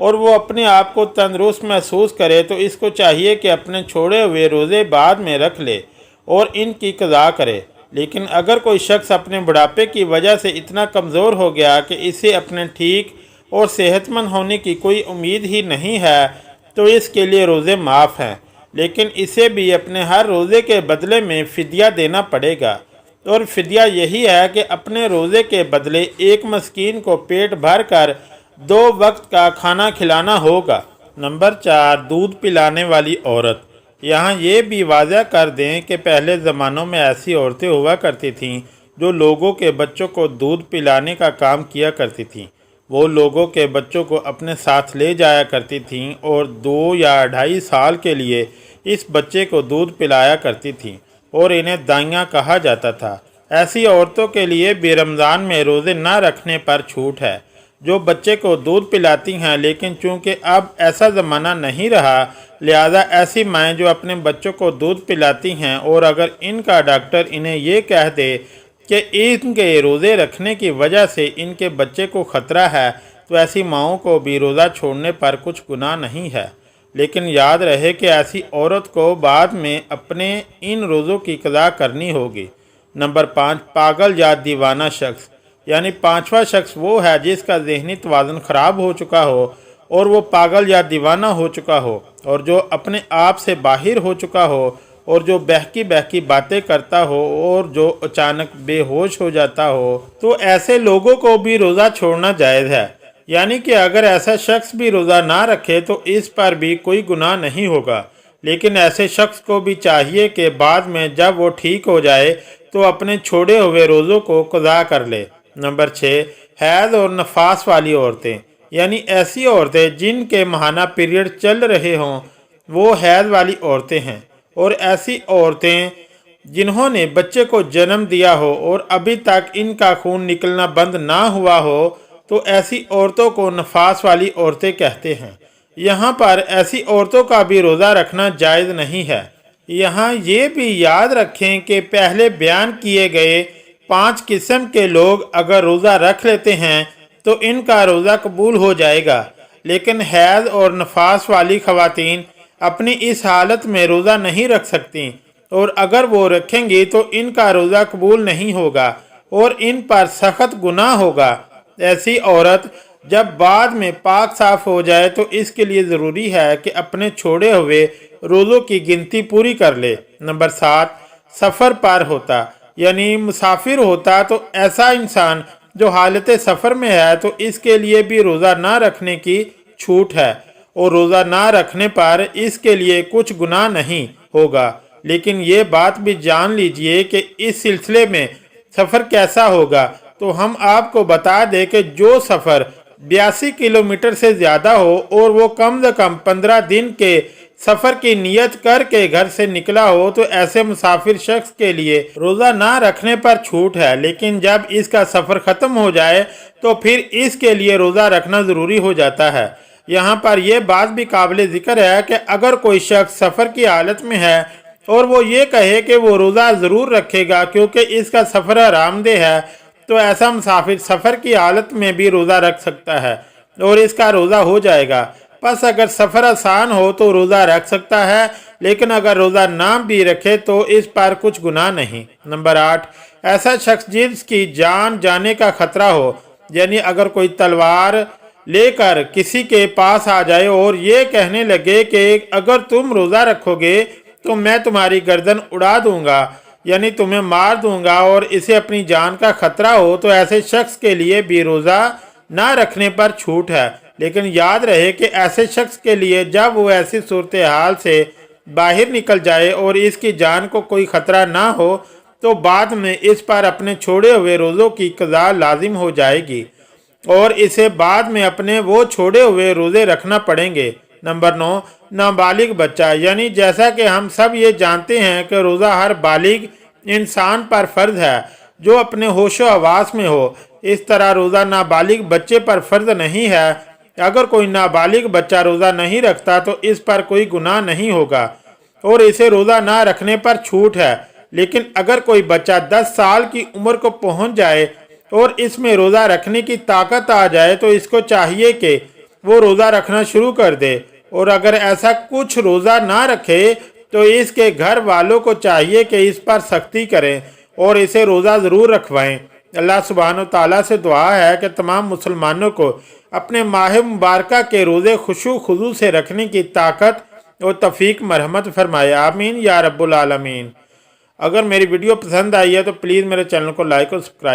اور وہ اپنے آپ کو تندرست محسوس کرے تو اس کو چاہیے کہ اپنے چھوڑے ہوئے روزے بعد میں رکھ لے اور ان کی قضا کرے۔ لیکن اگر کوئی شخص اپنے بڑھاپے کی وجہ سے اتنا کمزور ہو گیا کہ اسے اپنے ٹھیک اور صحت مند ہونے کی کوئی امید ہی نہیں ہے تو اس کے لیے روزے معاف ہیں، لیکن اسے بھی اپنے ہر روزے کے بدلے میں فدیہ دینا پڑے گا، اور فدیہ یہی ہے کہ اپنے روزے کے بدلے ایک مسکین کو پیٹ بھر کر 2 وقت کا کھانا کھلانا ہوگا۔ نمبر 4، دودھ پلانے والی عورت۔ یہاں یہ بھی واضح کر دیں کہ پہلے زمانوں میں ایسی عورتیں ہوا کرتی تھیں جو لوگوں کے بچوں کو دودھ پلانے کا کام کیا کرتی تھیں۔ وہ لوگوں کے بچوں کو اپنے ساتھ لے جایا کرتی تھیں اور 2 یا 2.5 سال کے لیے اس بچے کو دودھ پلایا کرتی تھیں اور انہیں دائیاں کہا جاتا تھا۔ ایسی عورتوں کے لیے بھی رمضان میں روزے نہ رکھنے پر چھوٹ ہے جو بچے کو دودھ پلاتی ہیں، لیکن چونکہ اب ایسا زمانہ نہیں رہا لہذا ایسی مائیں جو اپنے بچوں کو دودھ پلاتی ہیں اور اگر ان کا ڈاکٹر انہیں یہ کہہ دے کہ ان کے روزے رکھنے کی وجہ سے ان کے بچے کو خطرہ ہے تو ایسی ماؤں کو بھی روزہ چھوڑنے پر کچھ گناہ نہیں ہے، لیکن یاد رہے کہ ایسی عورت کو بعد میں اپنے ان روزوں کی قضا کرنی ہوگی۔ نمبر 5، پاگل یا دیوانہ شخص۔ یعنی 5واں شخص وہ ہے جس کا ذہنی توازن خراب ہو چکا ہو اور وہ پاگل یا دیوانہ ہو چکا ہو اور جو اپنے آپ سے باہر ہو چکا ہو اور جو بہکی باتیں کرتا ہو اور جو اچانک بے ہوش ہو جاتا ہو، تو ایسے لوگوں کو بھی روزہ چھوڑنا جائز ہے۔ یعنی کہ اگر ایسا شخص بھی روزہ نہ رکھے تو اس پر بھی کوئی گناہ نہیں ہوگا، لیکن ایسے شخص کو بھی چاہیے کہ بعد میں جب وہ ٹھیک ہو جائے تو اپنے چھوڑے ہوئے روزوں کو قضا کر لے۔ نمبر 6، حیض اور نفاس والی عورتیں۔ یعنی ایسی عورتیں جن کے ماہانہ پیریڈ چل رہے ہوں وہ حیض والی عورتیں ہیں، اور ایسی عورتیں جنہوں نے بچے کو جنم دیا ہو اور ابھی تک ان کا خون نکلنا بند نہ ہوا ہو تو ایسی عورتوں کو نفاس والی عورتیں کہتے ہیں۔ یہاں پر ایسی عورتوں کا بھی روزہ رکھنا جائز نہیں ہے۔ یہاں یہ بھی یاد رکھیں کہ پہلے بیان کیے گئے 5 قسم کے لوگ اگر روزہ رکھ لیتے ہیں تو ان کا روزہ قبول ہو جائے گا، لیکن حیض اور نفاس والی خواتین اپنی اس حالت میں روزہ نہیں رکھ سکتی، اور اگر وہ رکھیں گی تو ان کا روزہ قبول نہیں ہوگا اور ان پر سخت گناہ ہوگا۔ ایسی عورت جب بعد میں پاک صاف ہو جائے تو اس کے لیے ضروری ہے کہ اپنے چھوڑے ہوئے روزوں کی گنتی پوری کر لے۔ نمبر 7، سفر پر ہوتا، یعنی مسافر ہوتا تو ایسا انسان جو حالت سفر میں ہے تو اس کے لیے بھی روزہ نہ رکھنے کی چھوٹ ہے، اور روزہ نہ رکھنے پر اس کے لیے کچھ گناہ نہیں ہوگا، لیکن یہ بات بھی جان لیجئے کہ اس سلسلے میں سفر کیسا ہوگا تو ہم آپ کو بتا دیں کہ جو سفر 82 کلومیٹر سے زیادہ ہو اور وہ کم سے کم 15 دن کے سفر کی نیت کر کے گھر سے نکلا ہو تو ایسے مسافر شخص کے لیے روزہ نہ رکھنے پر چھوٹ ہے، لیکن جب اس کا سفر ختم ہو جائے تو پھر اس کے لیے روزہ رکھنا ضروری ہو جاتا ہے۔ یہاں پر یہ بات بھی قابل ذکر ہے کہ اگر کوئی شخص سفر کی حالت میں ہے اور وہ یہ کہے کہ وہ روزہ ضرور رکھے گا کیونکہ اس کا سفر آرام دہ ہے تو ایسا مسافر سفر کی حالت میں بھی روزہ رکھ سکتا ہے اور اس کا روزہ ہو جائے گا۔ پس اگر سفر آسان ہو تو روزہ رکھ سکتا ہے، لیکن اگر روزہ نہ بھی رکھے تو اس پر کچھ گناہ نہیں۔ نمبر 8، ایسا شخص جس کی جان جانے کا خطرہ ہو، یعنی اگر کوئی تلوار لے کر کسی کے پاس آ جائے اور یہ کہنے لگے کہ اگر تم روزہ رکھو گے تو میں تمہاری گردن اڑا دوں گا، یعنی تمہیں مار دوں گا، اور اسے اپنی جان کا خطرہ ہو تو ایسے شخص کے لیے بھی روزہ نہ رکھنے پر چھوٹ ہے، لیکن یاد رہے کہ ایسے شخص کے لیے جب وہ ایسی صورتحال سے باہر نکل جائے اور اس کی جان کو کوئی خطرہ نہ ہو تو بعد میں اس پر اپنے چھوڑے ہوئے روزوں کی قضا لازم ہو جائے گی اور اسے بعد میں اپنے وہ چھوڑے ہوئے روزے رکھنا پڑیں گے۔ نمبر 9، نابالغ بچہ، یعنی جیسا کہ ہم سب یہ جانتے ہیں کہ روزہ ہر بالغ انسان پر فرض ہے جو اپنے ہوش و حواس میں ہو، اس طرح روزہ نابالغ بچے پر فرض نہیں ہے۔ اگر کوئی نابالغ بچہ روزہ نہیں رکھتا تو اس پر کوئی گناہ نہیں ہوگا اور اسے روزہ نہ رکھنے پر چھوٹ ہے، لیکن اگر کوئی بچہ 10 سال کی عمر کو پہنچ جائے اور اس میں روزہ رکھنے کی طاقت آ جائے تو اس کو چاہیے کہ وہ روزہ رکھنا شروع کر دے، اور اگر ایسا کچھ روزہ نہ رکھے تو اس کے گھر والوں کو چاہیے کہ اس پر سختی کریں اور اسے روزہ ضرور رکھوائیں۔ اللہ سبحانہ وتعالیٰ سے دعا ہے کہ تمام مسلمانوں کو اپنے ماہ مبارکہ کے روزے خشوع خضوع سے رکھنے کی طاقت اور توفیق مرحمت فرمائے، آمین یا رب العالمین۔ اگر میری ویڈیو پسند آئی ہے تو پلیز میرے چینل کو لائک اور سبسکرائب